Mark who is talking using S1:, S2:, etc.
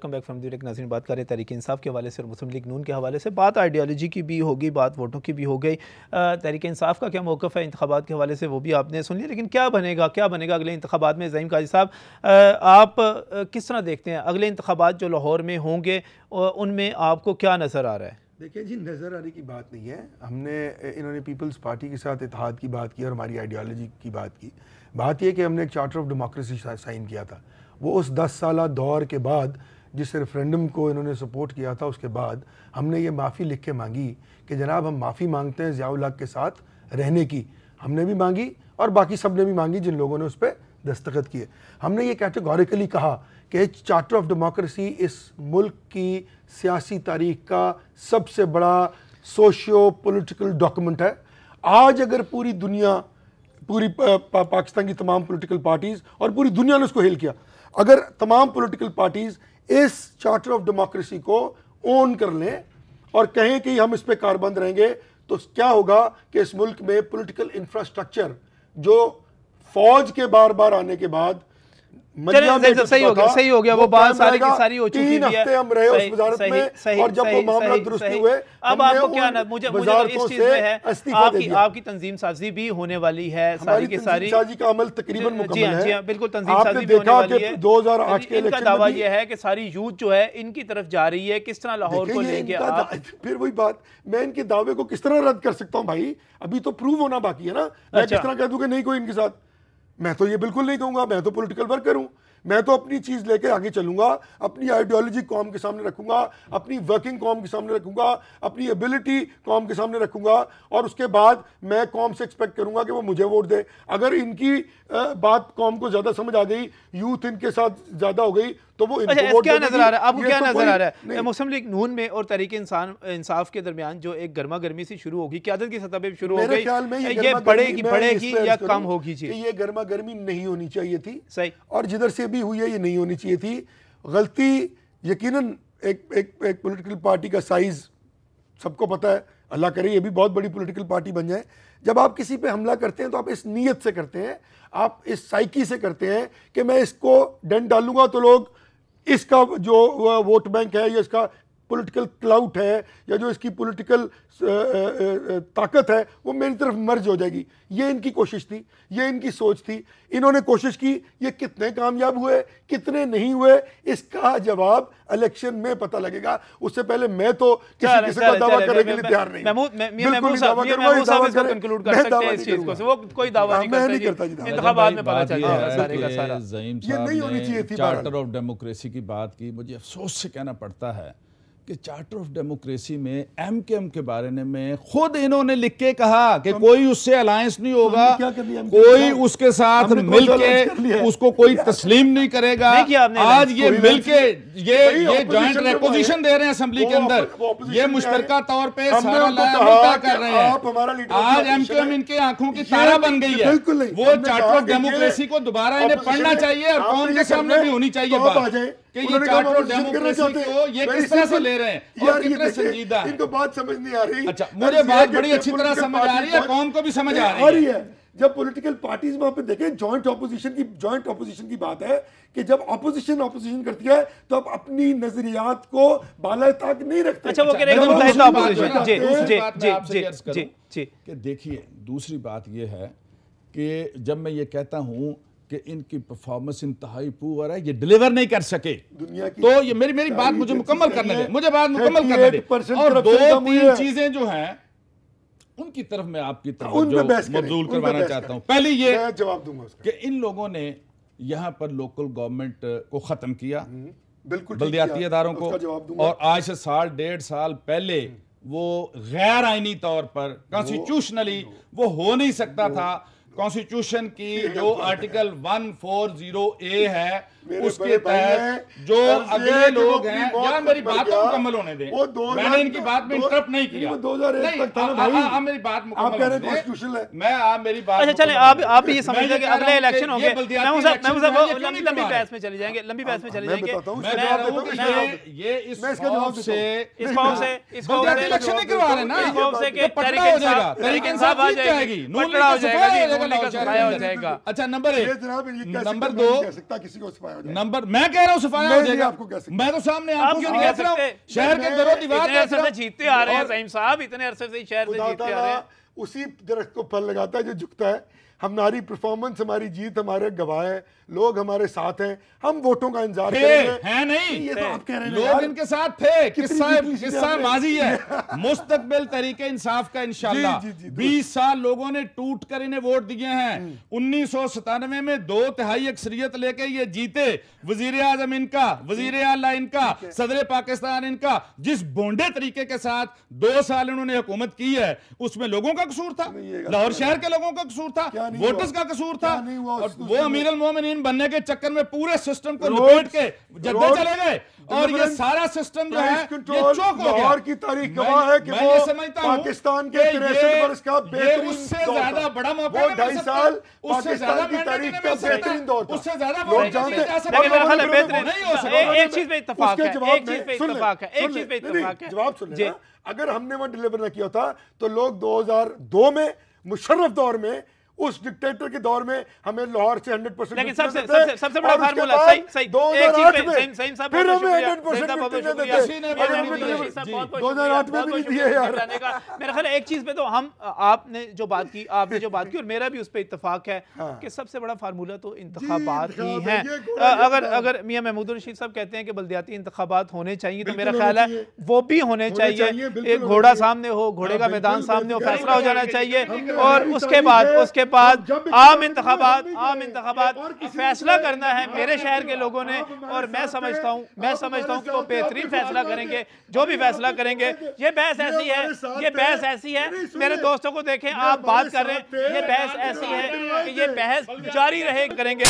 S1: Welcome back from the break. नाज़रीन, बात करें तहरीक इंसाफ के हवाले से और मुस्लिम लीग नून के हवाले से। बात आइडियोलॉजी की भी होगी, बात वोटों की भी हो गई। तहरीक इंसाफ का क्या मौक़िफ़ है इंतखाबात के हवाले से वो भी आपने सुन लिया, लेकिन क्या बनेगा अगले इंतखाबात में? ज़हीम काजी साहब, आप किस तरह देखते हैं अगले इंतखाबात जो लाहौर में होंगे, उनमें आपको क्या नज़र आ रहा है?
S2: देखिए जी, नज़र आने की बात नहीं है। इन्होंने पीपल्स पार्टी के साथ इत्तेहाद की बात की और हमारी आइडियोलॉजी की बात की। बात यह कि हमने एक चार्टर ऑफ डेमोक्रेसी साइन किया था। वो उस 10 साल दौर के बाद जिस रेफरेंडम को इन्होंने सपोर्ट किया था, उसके बाद हमने ये माफ़ी लिख के मांगी कि जनाब हम माफ़ी मांगते हैं ज़िया-उल हक के साथ रहने की। हमने भी मांगी और बाकी सब ने भी मांगी जिन लोगों ने उस पर दस्तखत किए। हमने ये कैटेगोरिकली कहा कि चार्टर ऑफ डेमोक्रेसी इस मुल्क की सियासी तारीख का सबसे बड़ा सोशियो पॉलिटिकल डॉक्यूमेंट है। आज अगर पूरी दुनिया, पूरी पाकिस्तान की तमाम पॉलिटिकल पार्टीज़ और पूरी दुनिया ने उसको हेल किया, अगर तमाम पॉलिटिकल पार्टीज़ इस चार्टर ऑफ डेमोक्रेसी को ओन कर लें और कहें कि हम इस पे कारबंद रहेंगे, तो क्या होगा कि इस मुल्क में पॉलिटिकल इंफ्रास्ट्रक्चर जो फौज के बार बार आने के बाद
S1: सही हो गया वो बात सारी की सारी हो चुकी है।
S2: 3 हफ्ते हम रहे उस वजारत में और जब वो मामला दुरुस्त हुए,
S1: अब आपको क्या ना, मुझे इस चीज में है आपकी तंजीम साजी भी होने वाली है, सारी की सारी
S2: साजी का अमल तकरीबन मुकम्मल है।
S1: बिल्कुल, तंजीम साजी भी होने वाली है।
S2: 2008 के
S1: इनका दावा यह है कि सारी यूथ जो है इनकी तरफ जा रही है। किस तरह लाहौर को लेके आप,
S2: फिर वही बात, मैं इनके दावे को किस तरह रद्द कर सकता हूँ भाई? अभी तो प्रूव होना बाकी है ना। मैं किस तरह कह दूं कि नहीं कोई इनके साथ? मैं तो ये बिल्कुल नहीं कहूंगा। मैं तो पॉलिटिकल वर्कर हूं। मैं तो अपनी चीज लेके आगे चलूंगा, अपनी आइडियोलॉजी कौम के सामने रखूंगा, अपनी वर्किंग कौम के सामने रखूंगा, अपनी एबिलिटी कौम के सामने रखूंगा और उसके बाद मैं कौम से एक्सपेक्ट करूंगा कि वो मुझे वोट दे। अगर इनकी बात कौम को ज्यादा समझ आ गई, यूथ इनके साथ ज्यादा हो गई, तो वो इनको वोट
S1: क्या नजर आ रहा है? आपको क्या नजर आ रहा है मुस्लिम लीग नून में और तहरीक इंसाफ के दरमियान जो एक गर्मा गर्मी सी शुरू होगी, क़यादत की सतह पे शुरू हो गई, ये बढ़ेगी या कम होगी?
S2: ये गर्मा गर्मी नहीं होनी चाहिए थी,
S1: सही,
S2: और जिधर से भी हुई है ये नहीं होनी चाहिए थी। गलती यकीनन एक पॉलिटिकल पार्टी का साइज सबको पता है। अल्लाह करे ये भी बहुत बड़ी पॉलिटिकल पार्टी बन जाए। जब आप किसी पे हमला करते हैं तो आप इस नीयत से करते हैं, आप इस साइकी से करते हैं कि मैं इसको डंड डालूंगा तो लोग इसका जो वोट बैंक है या इसका पॉलिटिकल क्लाउट है या जो इसकी पॉलिटिकल ताकत है वो मेरी तरफ मर्ज हो जाएगी। ये इनकी कोशिश थी, ये इनकी सोच थी। इन्होंने कोशिश की, ये कितने कामयाब हुए कितने नहीं हुए इसका जवाब इलेक्शन में पता लगेगा। उससे पहले मैं तो किसी का दावा करने के लिए तैयार नहीं।
S1: महमूद साहब इसको कंक्लूड कर सकते हैं इस चीज को, वो कोई दावा नहीं करता, इंतखाबात में पता चल जाएगा सारे का सारा।
S2: ये नहीं होनी चाहिए थी।
S3: चार्टर ऑफ डेमोक्रेसी की बात की, मुझे अफसोस से कहना पड़ता है कि चार्टर ऑफ डेमोक्रेसी में एमकेएम के बारे में खुद इन्होंने लिख के कहा कि कोई उससे अलायंस नहीं होगा, कोई उसके साथ मिलके उसको कोई तस्लीम नहीं करेगा। आज ये मिलके ये जॉइंट रेपोजिशन दे रहे हैं असेंबली के अंदर, ये मुश्तरका तौर पे सारा लाया कर रहे हैं। आज एमकेएम इनके आंखों की तारा बन गई है। वो चार्टर ऑफ डेमोक्रेसी को दोबारा इन्हें पढ़ना चाहिए और कौन के सामने भी होनी चाहिए बात कि ये चार्टर ऑफ डेमोक्रेसी को ये किस तरह से ले रहे हैं और कितने संजीदा है।
S2: इनको बात समझ नहीं आ रही।
S3: अच्छा, मुझे बात बड़ी अच्छी तरह समझ आ रही है, कौम को भी समझ आ रही है।
S2: जब पॉलिटिकल पार्टीज वहां पे देखें, जॉइंट ऑपोजिशन की बात है कि जब ऑपोजिशन करती है तो आप अपनी नजरियात को बाला तक नहीं रखते।
S1: अच्छा, वो कह रहे हैं
S3: कि देखिए, दूसरी बात ये है कि जब मैं ये कहता हूं कि इनकी परफॉर्मेंस इंतहाई पुअर है, ये डिलीवर नहीं कर सके, तो ये मेरी बात मुझे मुकम्मल करने दे, मुझे बात मुकम्मल करने दे। और 2-3 चीजें जो हैं उनकी तरफ मैं आपकी तरफ मबजूल करवाना चाहता हूं। पहले ये
S2: जवाब दूंगा
S3: कि इन लोगों ने यहां पर लोकल गवर्नमेंट को खत्म किया,
S2: बिल्कुल
S3: बल्दियाती इदारों को, और आज से 1.5 साल पहले वो गैर आईनी तौर पर कॉन्स्टिट्यूशनली वो हो नहीं सकता था। कॉन्स्टिट्यूशन की जो आर्टिकल 140A है उसके तहत जो अगले लोग हैं, यार मेरी बात को मुकम्मल होने दें, मैंने इनकी बात में इंटरप्ट नहीं किया। आप मेरी बात मुकम्मल होने दें, मैं आप मेरी बात।
S1: अच्छा चलें, आप ये समझिए कि अगले इलेक्शन होंगे, लंबी बहस में चले जाएंगे, लंबी बहस में चले जाएंगे।
S3: ये इस खौफ से
S1: इलेक्शन
S3: नहीं करवा रहे ना,
S1: इस खौफ से कि
S3: तरीके इंसाफ आ जाएगी,
S1: पटड़ा हो जाएगा,
S3: जाएगा लाहौर शहर
S1: सफाया हो
S3: के अंदर।
S1: जाएगा।
S3: अच्छा नंबर एक,
S2: जनाब
S3: नंबर दो,
S2: किसी को सफाया हो जाएगा।
S3: नंबर मैं कह रहा हूँ सफाया हो जाएगा,
S2: आपको कह सकता
S3: मैं तो सामने
S1: आप क्यों नहीं कह
S3: देख रहा हूँ,
S1: सकते?
S3: शहर के दरो दीवार
S1: इतने
S3: देख
S1: अरसे
S3: रहा
S1: से
S3: हूँ।
S1: जीतते आ रहे हैं सईम साहब, इतने अरसे से शहर से जीतते आ रहे हैं।
S2: उसी दरख्त को फल लगाता है जो झुकता है। हमारी परफॉर्मेंस, हमारी जीत हमारे गवाह हैं, लोग हमारे साथ हैं, हम वोटों का इंतजार करेंगे।
S3: है नहीं,
S2: ये तो आप कह रहे हैं
S3: लोग
S2: यार।
S3: इनके साथ थे, किस्सा
S2: कितनी
S3: माजी है। मुस्तकबिल तरीके इंसाफ का इंशाल्लाह।
S2: जी, जी, जी,
S3: 20 साल लोगों ने टूट कर इन्हें वोट दिए हैं। 1997 में 2/3 अक्सरियत लेके ये जीते। वजीर आजम इनका, वजीर आला इनका, सदर पाकिस्तान इनका। जिस बोंडे तरीके के साथ 2 साल इन्होंने हुकूमत की है, उसमें लोगों का कसूर था, लाहौर शहर के लोगों का कसूर था, वोटर्स का कसूर था। और वो अमीर अल मोमिनीन बनने के चक्कर में पूरे सिस्टम को लपेट के जद्दे चले गए, और ये सारा सिस्टम जो है ये चौक हो गया।
S2: की तारीख गवाह है कि
S3: मैं
S2: वो
S3: ये समझता हूं
S2: पाकिस्तान के
S3: कि
S2: 63 वर्ष का
S3: ये
S2: बेहतरीन
S3: उससे
S2: दौर
S3: ज्यादा
S2: था।
S3: बड़ा मौका
S2: वो
S3: नहीं
S2: 2.5
S3: मिल सकता,
S2: साल
S3: उससे ज्यादा
S2: पाकिस्तान की
S3: mandate
S2: तारीख
S3: नहीं
S2: का
S3: मिल सकता,
S2: बेहतरीन दौर था।
S3: उससे ज्यादा
S2: लोग जानते हैं।
S1: लेकिन मेरा ख्याल है बेहतरीन
S3: नहीं हो सकता।
S1: एक चीज पे इत्तेफाक है, एक चीज पे इत्तेफाक है, एक चीज पे इत्तेफाक है।
S2: जवाब सुन लेना, अगर हमने वो डिलीवर ना किया होता तो लोग 2002 में मुशर्रफ दौर में, उस डिक्टेटर के दौर में हमें लाहौर से 100%,
S1: लेकिन सबसे बड़ा फार्मूला सही सही
S2: 2008 में
S1: सईम साहब
S2: फिर हमें
S1: शुक्रिया,
S2: 100%
S1: सईम साहब, बहुत
S2: शुक्रिया।
S1: शुक्रिया।
S2: 2008 में भी नहीं दिए यार।
S1: मेरा ख्याल है एक चीज पे तो हम, आपने जो बात की और मेरा भी उस पर इत्तेफाक है कि सबसे बड़ा फार्मूला तो इंतखाबात ही हैं। अगर मियां महमूद रशीद साहब कहते हैं कि बल्दियाती इंतखाबात होने चाहिए, तो मेरा ख्याल है वो भी होने चाहिए। एक घोड़ा सामने हो, घोड़े का मैदान सामने हो, फैसला हो जाना चाहिए, और उसके बाद आम इंतखाबात फैसला करना है मेरे शहर के लोगों ने। और मैं समझता हूं कि वो बेहतरीन फैसला करेंगे, जो भी फैसला करेंगे। ये बहस ऐसी है, मेरे दोस्तों को देखें, आप बात कर रहे हैं, ये बहस ऐसी है कि ये बहस जारी रहे करेंगे।